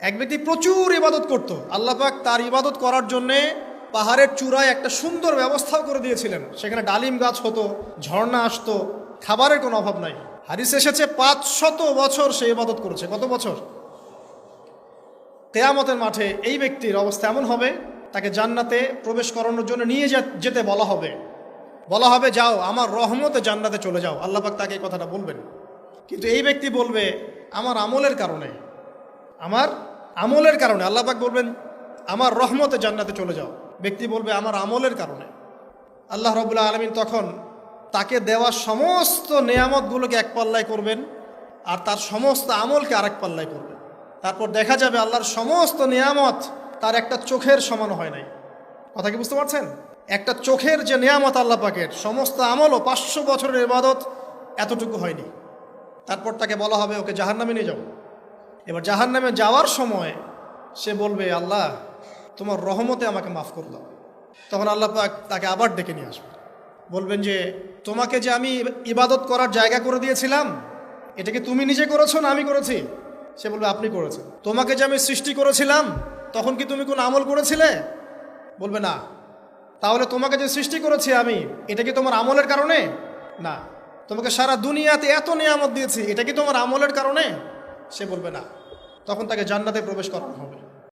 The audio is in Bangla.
এক ব্যক্তি প্রচুর ইবাদত করত, আল্লাহ পাক তার ইবাদত করার জন্যে পাহাড়ের চূড়ায় একটা সুন্দর ব্যবস্থাও করে দিয়েছিলেন। সেখানে ডালিম গাছ হতো, ঝর্ণা আসতো, খাবারের কোনো অভাব নাই। হাদিস এসেছে 500 বছর সে ইবাদত করেছে। কত বছর? কিয়ামতের মাঠে এই ব্যক্তির অবস্থা এমন হবে, তাকে জান্নাতে প্রবেশ করানোর জন্য নিয়ে যেতে বলা হবে যাও আমার রহমতে জান্নাতে চলে যাও। আল্লাহ পাক তাকে এই কথাটা বলবেন। কিন্তু এই ব্যক্তি বলবে আমার আমলের কারণে আল্লাহ পাক বলবেন আমার রহমতে জান্নাতে চলে যাও। ব্যক্তি বলবে আমার আমলের কারণে। আল্লাহ রাব্বুল আলামিন তখন তাকে দেওয়া সমস্ত নেয়ামতগুলোকে এক পাল্লায় করবেন, আর তার সমস্ত আমলকে আরেক পাল্লায় করবেন। তারপর দেখা যাবে আল্লাহর সমস্ত নেয়ামত তার একটা চোখের সমান হয় নাই। কথা কি বুঝতে পারছেন? একটা চোখের যে নেয়ামত আল্লাহ পাকের, সমস্ত আমলও 500 বছরের ইবাদত এতটুকু হয়নি। তারপর তাকে বলা হবে ওকে জাহান্নামে নিয়ে যাও। এবার জাহান্নামে যাওয়ার সময় সে বলবে আল্লাহ তোমার রহমতে আমাকে মাফ করে দাও। তখন আল্লাহ পাক তাকে আবার ডেকে নিয়ে আসবে, বলবেন যে তোমাকে যে আমি ইবাদত করার জায়গা করে দিয়েছিলাম, এটা কি তুমি নিজে করেছো না আমি করেছি? সে বলবে আপনি করেছেন। তোমাকে যে আমি সৃষ্টি করেছিলাম তখন কি তুমি কোনো আমল করেছিলে? বলবে না। তাহলে তোমাকে যে সৃষ্টি করেছি আমি, এটা কি তোমার আমলের কারণে? না। তোমাকে সারা দুনিয়াতে এত নিয়ামত দিয়েছি, এটা কি তোমার আমলের কারণে? সে বলবে না। তখন তাকে জান্নাতে প্রবেশ করানো হবে।